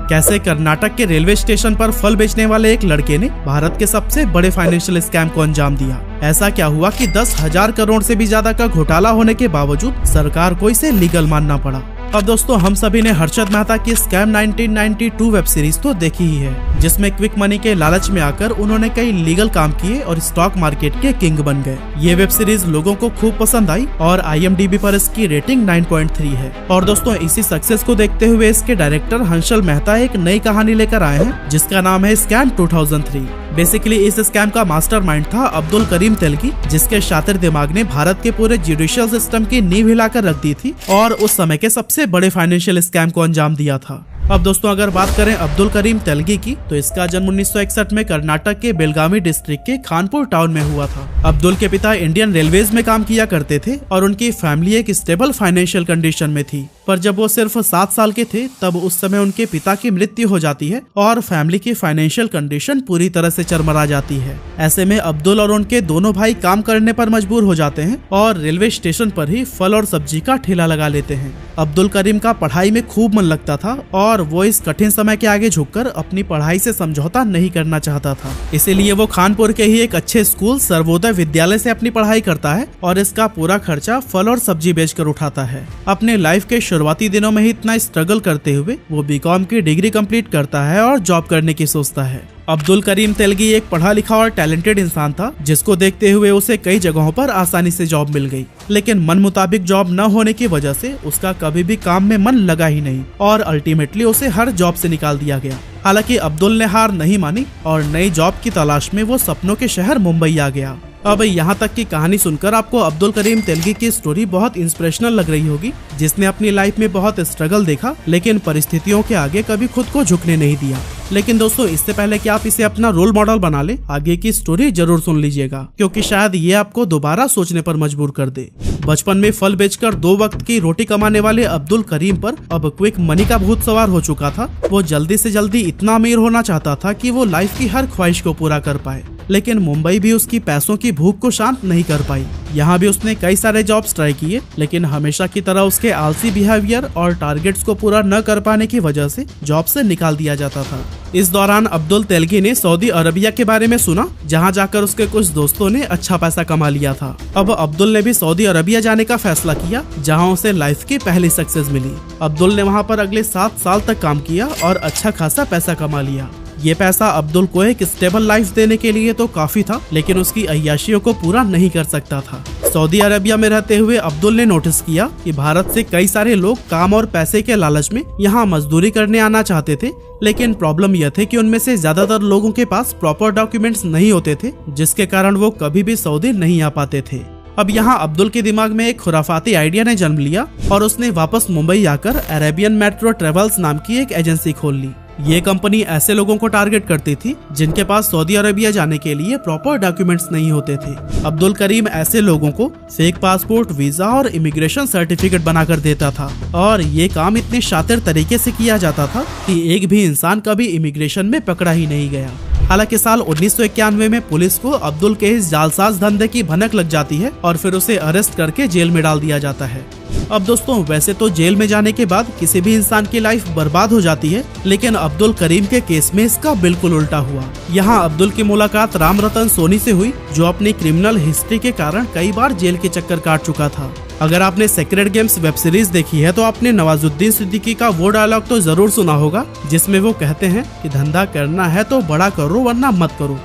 कैसे कर्नाटक के railway station पर फल बेचने वाले एक लड़के ने भारत के सबसे बड़े फाइनेंशियल स्कैम को अंजाम दिया। ऐसा क्या हुआ कि 10,000 करोड़ से भी ज्यादा का घोटाला होने के बावजूद सरकार को इसे लीगल मानना पड़ा। अब दोस्तों, हम सभी ने हर्षद मेहता की स्कैम 1992 वेब सीरीज तो देखी ही है, जिसमें क्विक मनी के लालच में आकर उन्होंने कई लीगल काम किए और स्टॉक मार्केट के किंग बन गए। ये वेब सीरीज लोगों को खूब पसंद आई और IMDb पर इसकी रेटिंग 9.3 है। और दोस्तों, इसी सक्सेस को देखते हुए इसके डायरेक्टर हंसल मेहता एक नई कहानी लेकर आए हैं, जिसका नाम है स्कैम 2003। बेसिकली इस स्कैम का मास्टरमाइंड था अब्दुल करीम तेलगी, जिसके शातिर दिमाग ने भारत के पूरे जुडिशियल सिस्टम की नींव हिलाकर रख दी थी और उस समय के सबसे बड़े फाइनेंशियल स्कैम को अंजाम दिया था। अब दोस्तों, अगर बात करें अब्दुल करीम तेलगी की, तो इसका जन्म 1961 में कर्नाटक के बेलगावी डिस्ट्रिक्ट के खानपुर टाउन में हुआ था। अब्दुल के पिता इंडियन रेलवेज में काम किया करते थे और उनकी फैमिली एक स्टेबल फाइनेंशियल कंडीशन में थी। पर जब वो सिर्फ 7 साल के थे, तब उस समय उनके पिता की मृत्यु हो जाती है और फैमिली की फाइनेंशियल कंडीशन पूरी तरह से चरमरा जाती है। ऐसे में अब्दुल और उनके दोनों भाई काम करने पर मजबूर हो जाते हैं और रेलवे स्टेशन पर ही फल और सब्जी का ठेला लगा लेते हैं। अब्दुल करीम का पढ़ाई में खूब मन लगता था और वो इस कठिन समय के आगे झुककर अपनी पढ़ाई से समझौता नहीं करना चाहता था। इसीलिए वो खानपुर के ही एक अच्छे स्कूल सर्वोदय विद्यालय से अपनी पढ़ाई करता है और इसका पूरा खर्चा फल और सब्जी बेचकर उठाता है। अपने लाइफ के शुरुआती दिनों में ही इतना स्ट्रगल करते हुए वो BCom की डिग्री कंप्लीट करता है और जॉब करने की सोचता है। अब्दुल करीम तेलगी एक पढ़ा लिखा और टैलेंटेड इंसान था, जिसको देखते हुए उसे कई जगहों पर आसानी से जॉब मिल गई। लेकिन मन मुताबिक जॉब न होने की वजह से उसका कभी भी काम में मन लगा ही नहीं और अल्टीमेटली उसे हर जॉब से निकाल दिया गया। हालांकि अब्दुल ने हार नहीं मानी और नई जॉब की तलाश में वो सपनों के शहर मुंबई आ गया। अब यहाँ तक की कहानी सुनकर आपको अब्दुल करीम तेलगी की स्टोरी बहुत इंस्पिरेशनल लग रही होगी, जिसने अपनी लाइफ में बहुत स्ट्रगल देखा लेकिन परिस्थितियों के आगे कभी खुद को झुकने नहीं दिया। लेकिन दोस्तों, इससे पहले कि आप इसे अपना रोल मॉडल बना ले, आगे की स्टोरी जरूर सुन लीजिएगा, क्योंकि शायद ये आपको दोबारा सोचने पर मजबूर कर दे। बचपन में फल बेचकर 2 वक्त की रोटी कमाने वाले अब्दुल करीम पर अब क्विक मनी का भूत सवार हो चुका था। वो जल्दी से जल्दी इतना अमीर होना चाहता था कि वो लाइफ की हर ख्वाहिश को पूरा कर पाए। लेकिन मुंबई भी उसकी पैसों की भूख को शांत नहीं कर पाई। यहाँ भी उसने कई सारे जॉब्स ट्राई किए, लेकिन हमेशा की तरह उसके आलसी बिहेवियर और टारगेट्स को पूरा न कर पाने की वजह से जॉब से निकाल दिया जाता था। इस दौरान अब्दुल तेलगी ने सऊदी अरबिया के बारे में सुना, जहाँ जाकर उसके कुछ दोस्तों ने अच्छा पैसा कमा लिया था। अब अब्दुल ने भी सऊदी अरबिया जाने का फैसला किया, जहाँ उसे लाइफ की पहली सक्सेस मिली। अब्दुल ने वहाँ पर अगले 7 साल तक काम किया और अच्छा खासा पैसा कमा लिया। ये पैसा अब्दुल को एक स्टेबल लाइफ देने के लिए तो काफी था, लेकिन उसकी अय्याशियों को पूरा नहीं कर सकता था। सऊदी अरबिया में रहते हुए अब्दुल ने नोटिस किया कि भारत से कई सारे लोग काम और पैसे के लालच में यहाँ मजदूरी करने आना चाहते थे, लेकिन प्रॉब्लम यह थी कि उनमें से ज्यादातर लोगों के पास प्रॉपर डॉक्यूमेंट्स नहीं होते थे, जिसके कारण वो कभी भी सऊदी नहीं आ पाते थे। अब यहाँ अब्दुल के दिमाग में एक खुराफाती आइडिया ने जन्म लिया और उसने वापस मुंबई आकर अरेबियन मेट्रो ट्रेवल्स नाम की एक एजेंसी खोल ली। ये कंपनी ऐसे लोगों को टारगेट करती थी जिनके पास सऊदी अरबिया जाने के लिए प्रॉपर डॉक्यूमेंट्स नहीं होते थे। अब्दुल करीम ऐसे लोगों को फेक पासपोर्ट, वीजा और इमिग्रेशन सर्टिफिकेट बनाकर देता था और ये काम इतने शातिर तरीके से किया जाता था कि एक भी इंसान कभी इमिग्रेशन में पकड़ा ही नहीं गया। हालांकि साल 1991 में पुलिस को अब्दुल के इस जालसाज धंधे की भनक लग जाती है और फिर उसे अरेस्ट करके जेल में डाल दिया जाता है। अब दोस्तों, वैसे तो जेल में जाने के बाद किसी भी इंसान की लाइफ बर्बाद हो जाती है, लेकिन अब्दुल करीम के केस में इसका बिल्कुल उल्टा हुआ। यहाँ अब्दुल की मुलाकात राम रतन सोनी से हुई, जो अपनी क्रिमिनल हिस्ट्री के कारण कई बार जेल के चक्कर काट चुका था। अगर आपने सेक्रेड गेम्स वेब सीरीज देखी है तो आपने नवाजुद्दीन सिद्दीकी का वो डायलॉग तो जरूर सुना होगा, जिसमें वो कहते हैं कि धंधा करना है तो बड़ा करो वरना मत करो।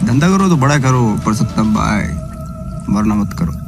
धंधा करो तो बड़ा करो, पर सत्तम भाई वरना मत करो।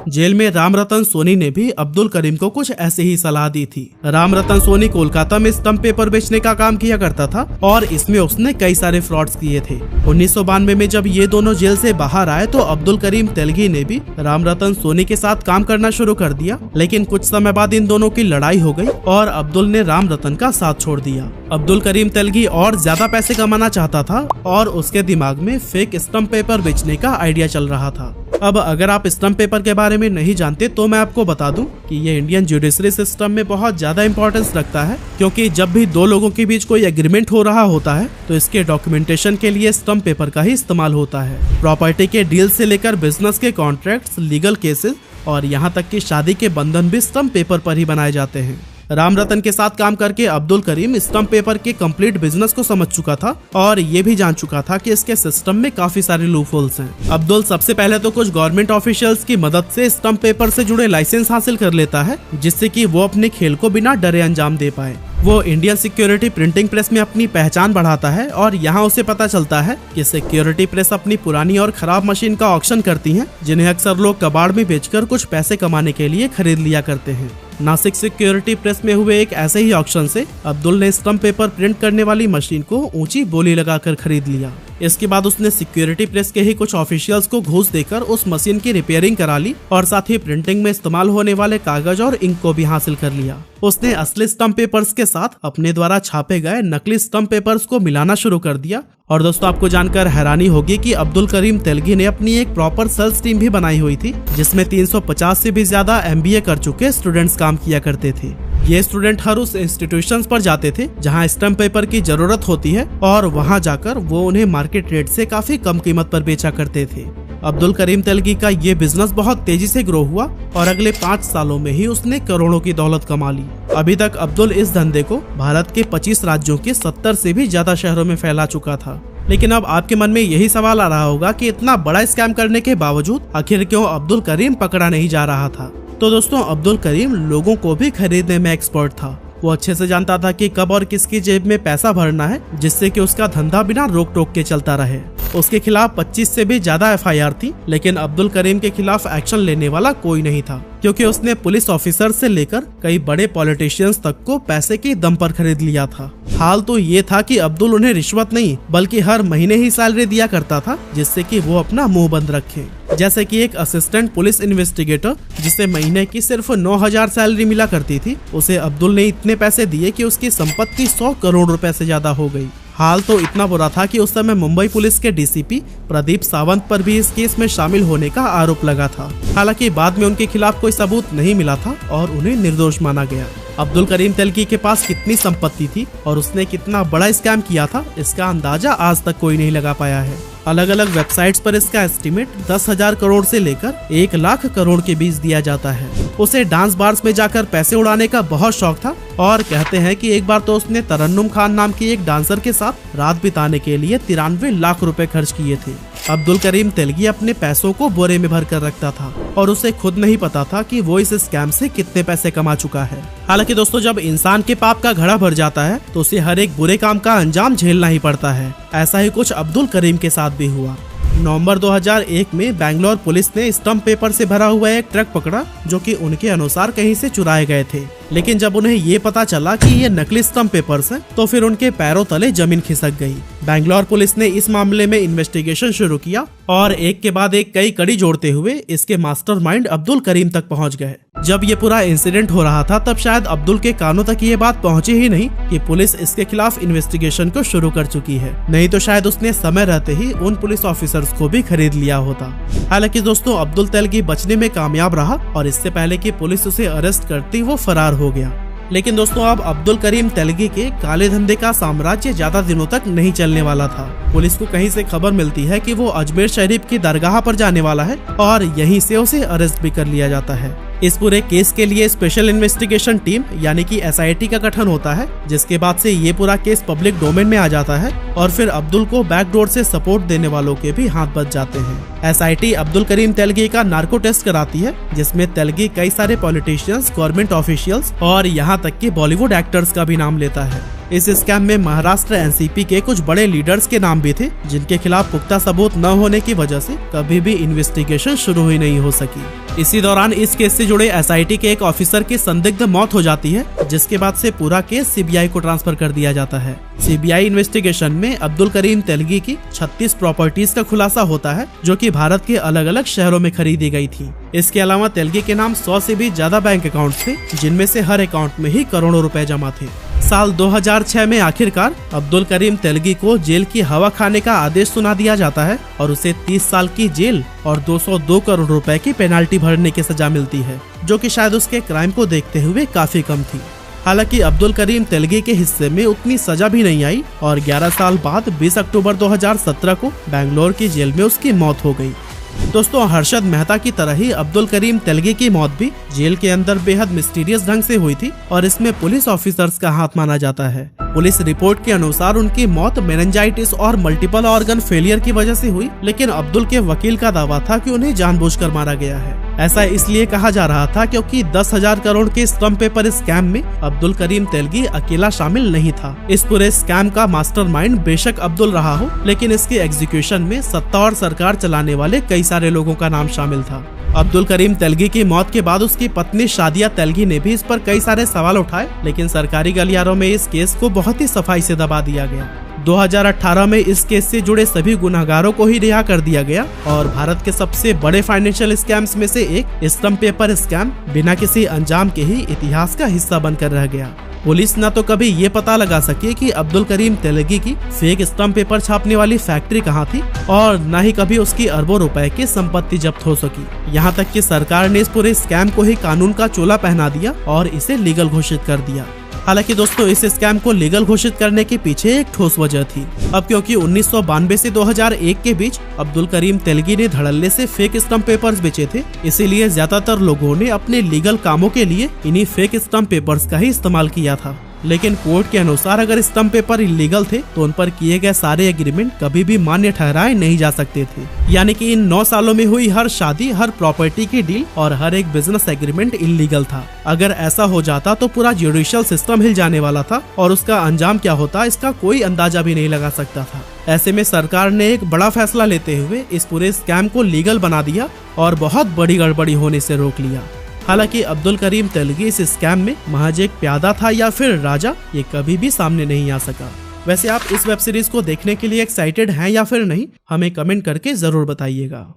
जेल में राम रतन सोनी ने भी अब्दुल करीम को कुछ ऐसे ही सलाह दी थी। राम रतन सोनी कोलकाता में स्टम्प पेपर बेचने का काम किया करता था और इसमें उसने कई सारे फ्रॉड्स किए थे। 1992 में जब ये दोनों जेल से बाहर आए तो अब्दुल करीम तेलगी ने भी राम रतन सोनी के साथ काम करना शुरू कर दिया, लेकिन कुछ समय बाद इन दोनों की लड़ाई हो गई और अब्दुल ने राम रतन का साथ छोड़ दिया। अब्दुल करीम तेलगी और ज्यादा पैसे कमाना चाहता था और उसके दिमाग में फेक स्टम्प पेपर बेचने का आइडिया चल रहा था। अब अगर आप स्टम्प पेपर के बारे में नहीं जानते तो मैं आपको बता दूं कि ये इंडियन जुडिशरी सिस्टम में बहुत ज्यादा इंपॉर्टेंस रखता है, क्योंकि जब भी 2 लोगों के बीच कोई एग्रीमेंट हो रहा होता है तो इसके डॉक्यूमेंटेशन के लिए स्टम्प पेपर का ही इस्तेमाल होता है। प्रॉपर्टी के डील से लेकर बिजनेस के कॉन्ट्रैक्ट्स, लीगल केसेस और यहाँ तक कि शादी के बंधन भी स्टम्प पेपर पर ही बनाए जाते हैं। राम रतन के साथ काम करके अब्दुल करीम स्टम्प पेपर के कंप्लीट बिजनेस को समझ चुका था और ये भी जान चुका था कि इसके सिस्टम में काफी सारे लूपहोल्स हैं। अब्दुल सबसे पहले तो कुछ गवर्नमेंट ऑफिशियल्स की मदद से स्टम्प पेपर से जुड़े लाइसेंस हासिल कर लेता है, जिससे कि वो अपने खेल को बिना डरे अंजाम दे पाए। वो इंडियन सिक्योरिटी प्रिंटिंग प्रेस में अपनी पहचान बढ़ाता है और यहाँ उसे पता चलता है कि सिक्योरिटी प्रेस अपनी पुरानी और खराब मशीन का ऑक्शन करती हैं, जिन्हें अक्सर लोग कबाड़ में बेचकर कुछ पैसे कमाने के लिए खरीद लिया करते हैं। नासिक सिक्योरिटी प्रेस में हुए एक ऐसे ही ऑक्शन से अब्दुल ने स्टम्प पेपर प्रिंट करने वाली मशीन को ऊंची बोली लगाकर खरीद लिया। इसके बाद उसने सिक्योरिटी प्रेस के ही कुछ ऑफिशियल्स को घूस देकर उस मशीन की रिपेयरिंग करा ली और साथ ही प्रिंटिंग में इस्तेमाल होने वाले कागज और इंक को भी हासिल कर लिया। उसने असली स्टम्प पेपर्स के साथ अपने द्वारा छापे गए नकली स्टम्प पेपर्स को मिलाना शुरू कर दिया। और दोस्तों, आपको जानकर हैरानी होगी कि अब्दुल करीम तेलगी ने अपनी एक प्रॉपर सेल्स टीम भी बनाई हुई थी, जिसमें 350 से भी ज्यादा MBA कर चुके स्टूडेंट्स काम किया करते थे। ये स्टूडेंट हर उस इंस्टीट्यूशंस पर जाते थे जहां स्टम्प पेपर की जरूरत होती है और वहां जाकर वो उन्हें मार्केट रेट से काफी कम कीमत पर बेचा करते थे। अब्दुल करीम तेलगी का ये बिजनेस बहुत तेजी से ग्रो हुआ और अगले 5 सालों में ही उसने करोड़ों की दौलत कमा ली। अभी तक अब्दुल इस धंधे को भारत के 25 राज्यों के 70 से भी ज्यादा शहरों में फैला चुका था। लेकिन अब आपके मन में यही सवाल आ रहा होगा कि इतना बड़ा स्कैम करने के बावजूद आखिर क्यों अब्दुल करीम पकड़ा नहीं जा रहा था। तो दोस्तों, अब्दुल करीम लोगों को भी खरीदने में एक्सपर्ट था। वो अच्छे से जानता था कि कब और किसकी जेब में पैसा भरना है, जिससे कि उसका धंधा बिना रोक टोक के चलता रहे। उसके खिलाफ 25 से भी ज्यादा FIR थी, लेकिन अब्दुल करीम के खिलाफ एक्शन लेने वाला कोई नहीं था, क्योंकि उसने पुलिस ऑफिसर से लेकर कई बड़े पॉलिटिशियंस तक को पैसे के दम पर खरीद लिया था। हाल तो ये था कि अब्दुल उन्हें रिश्वत नहीं बल्कि हर महीने ही सैलरी दिया करता था, जिससे कि वो अपना मुंह बंद रखे। जैसे कि एक असिस्टेंट पुलिस इन्वेस्टिगेटर जिसे महीने की सिर्फ 9,000 सैलरी मिला करती थी, उसे अब्दुल ने इतने पैसे दिए कि उसकी संपत्ति 100 करोड़ रुपए से ज्यादा हो गई। हाल तो इतना बुरा था कि उस समय मुंबई पुलिस के DCP प्रदीप सावंत पर भी इस केस में शामिल होने का आरोप लगा था। हालांकि बाद में उनके खिलाफ कोई सबूत नहीं मिला था और उन्हें निर्दोष माना गया। अब्दुल करीम तेलगी के पास कितनी संपत्ति थी और उसने कितना बड़ा स्कैम किया था, इसका अंदाजा आज तक कोई नहीं लगा पाया है। अलग अलग वेबसाइट्स पर इसका एस्टीमेट 10,000 करोड़ से लेकर 1 लाख करोड़ के बीच दिया जाता है। उसे डांस बार्स में जाकर पैसे उड़ाने का बहुत शौक था और कहते हैं कि एक बार तो उसने तरन्नुम खान नाम की एक डांसर के साथ रात बिताने के लिए 93 लाख रुपए खर्च किए थे। अब्दुल करीम तेलगी अपने पैसों को बोरे में भर कर रखता था और उसे खुद नहीं पता था कि वो इस स्कैम से कितने पैसे कमा चुका है। हालांकि दोस्तों, जब इंसान के पाप का घड़ा भर जाता है तो उसे हर एक बुरे काम का अंजाम झेलना ही पड़ता है। ऐसा ही कुछ अब्दुल करीम के साथ भी हुआ। नवंबर 2001 में बैंगलोर पुलिस ने स्टम्प पेपर से भरा हुआ एक ट्रक पकड़ा, जो कि उनके अनुसार कहीं से चुराए गए थे। लेकिन जब उन्हें ये पता चला कि ये नकली स्टम्प पेपर्स हैं, तो फिर उनके पैरों तले जमीन खिसक गई। बैंगलोर पुलिस ने इस मामले में इन्वेस्टिगेशन शुरू किया और एक के बाद एक कई कड़ी जोड़ते हुए इसके मास्टरमाइंड अब्दुल करीम तक पहुंच गए। जब ये पूरा इंसिडेंट हो रहा था, तब शायद अब्दुल के कानों तक ये बात पहुंची ही नहीं कि पुलिस इसके खिलाफ इन्वेस्टिगेशन को शुरू कर चुकी है। नहीं तो शायद उसने समय रहते ही उन पुलिस ऑफिसर्स को भी खरीद लिया होता। हालांकि दोस्तों, अब्दुल तेलगी बचने में कामयाब रहा और इससे पहले कि पुलिस उसे अरेस्ट करती वो फरार हो गया। लेकिन दोस्तों, अब अब्दुल करीम तेलगी के काले धंधे का साम्राज्य ज्यादा दिनों तक नहीं चलने वाला था। पुलिस को कहीं से खबर मिलती है कि वो अजमेर शरीफ की दरगाह पर जाने वाला है और यहीं से उसे अरेस्ट भी कर लिया जाता है। इस पूरे केस के लिए स्पेशल इन्वेस्टिगेशन टीम यानी कि SIT का गठन होता है, जिसके बाद से ये पूरा केस पब्लिक डोमेन में आ जाता है और फिर अब्दुल को बैकडोर से सपोर्ट देने वालों के भी हाथ बच जाते हैं। SIT अब्दुल करीम तेलगी का नार्को टेस्ट कराती है, जिसमें तेलगी कई सारे पॉलिटिशियंस, गवर्नमेंट ऑफिशियल्स और यहाँ तक कि बॉलीवुड एक्टर्स का भी नाम लेता है। इस स्कैम में महाराष्ट्र NCP के कुछ बड़े लीडर्स के नाम भी थे, जिनके खिलाफ पुख्ता सबूत न होने की वजह से कभी भी इन्वेस्टिगेशन शुरू ही नहीं हो सकी। इसी दौरान इस केस से जुड़े SIT के एक ऑफिसर की संदिग्ध मौत हो जाती है, जिसके बाद से पूरा केस CBI को ट्रांसफर कर दिया जाता है। CBI इन्वेस्टिगेशन में अब्दुल करीम तेलगी की 36 प्रॉपर्टीज का खुलासा होता है, जो कि भारत के अलग अलग शहरों में खरीदी गई थी। इसके अलावा तेलगी के नाम 100 से भी ज्यादा बैंक अकाउंट थे, जिनमें से हर अकाउंट में ही करोड़ों रुपए जमा थे। साल 2006 में आखिरकार अब्दुल करीम तेलगी को जेल की हवा खाने का आदेश सुना दिया जाता है और उसे 30 साल की जेल और 202 करोड़ रुपए की पेनाल्टी भरने की सजा मिलती है, जो कि शायद उसके क्राइम को देखते हुए काफी कम थी। हालांकि अब्दुल करीम तेलगी के हिस्से में उतनी सजा भी नहीं आई और 11 साल बाद 20 अक्टूबर 2017 को बैंगलोर की जेल में उसकी मौत हो गई। दोस्तों, हर्षद मेहता की तरह ही अब्दुल करीम तेलगी की मौत भी जेल के अंदर बेहद मिस्टीरियस ढंग से हुई थी और इसमें पुलिस ऑफिसर्स का हाथ माना जाता है। पुलिस रिपोर्ट के अनुसार उनकी मौत मेनिंजाइटिस और मल्टीपल ऑर्गन फेलियर की वजह से हुई, लेकिन अब्दुल के वकील का दावा था कि उन्हें जानबूझकर मारा गया है। ऐसा इसलिए कहा जा रहा था क्योंकि 10,000 करोड़ के स्टम्प पेपर स्कैम में अब्दुल करीम तेलगी अकेला शामिल नहीं था। इस पूरे स्कैम का मास्टरमाइंड बेशक अब्दुल रहा हो, लेकिन इसके एग्जीक्यूशन में सत्ता और सरकार चलाने वाले कई सारे लोगों का नाम शामिल था। अब्दुल करीम तेलगी की मौत के बाद उसकी पत्नी शादिया तेलगी ने भी इस पर कई सारे सवाल उठाए, लेकिन सरकारी गलियारों में इस केस को बहुत ही सफाई से दबा दिया गया। 2018 में इस केस से जुड़े सभी गुनाहगारों को ही रिहा कर दिया गया और भारत के सबसे बड़े फाइनेंशियल स्कैम्स में से एक स्टम्प पेपर स्कैम बिना किसी अंजाम के ही इतिहास का हिस्सा बनकर रह गया। पुलिस न तो कभी ये पता लगा सके कि अब्दुल करीम तेलगी की फेक स्टम्प पेपर छापने वाली फैक्ट्री कहाँ थी और न ही कभी उसकी अरबों रुपए की संपत्ति जब्त हो सकी। यहाँ तक कि सरकार ने इस पूरे स्कैम को ही कानून का चोला पहना दिया और इसे लीगल घोषित कर दिया। हालांकि दोस्तों, इस स्कैम को लीगल घोषित करने के पीछे एक ठोस वजह थी। अब क्योंकि 1992 से 2001 के बीच अब्दुल करीम तेलगी ने धड़ल्ले से फेक स्टम्प पेपर्स बेचे थे, इसीलिए ज्यादातर लोगों ने अपने लीगल कामों के लिए इन्हीं फेक स्टम्प पेपर्स का ही इस्तेमाल किया था। लेकिन कोर्ट के अनुसार अगर स्टम्प पेपर इलीगल थे तो उन पर किए गए सारे एग्रीमेंट कभी भी मान्य ठहराए नहीं जा सकते थे। यानी कि इन 9 सालों में हुई हर शादी, हर प्रॉपर्टी की डील और हर एक बिजनेस एग्रीमेंट इलीगल था। अगर ऐसा हो जाता तो पूरा जुडिशियल सिस्टम हिल जाने वाला था और उसका अंजाम क्या होता इसका कोई अंदाजा भी नहीं लगा सकता था। ऐसे में सरकार ने एक बड़ा फैसला लेते हुए इस पूरे स्कैम को लीगल बना दिया और बहुत बड़ी गड़बड़ी होने से रोक लिया। हालांकि अब्दुल करीम तेलगी इस स्कैम में महज एक प्यादा था या फिर राजा, ये कभी भी सामने नहीं आ सका। वैसे आप इस वेब सीरीज को देखने के लिए एक्साइटेड हैं या फिर नहीं, हमें कमेंट करके जरूर बताइएगा।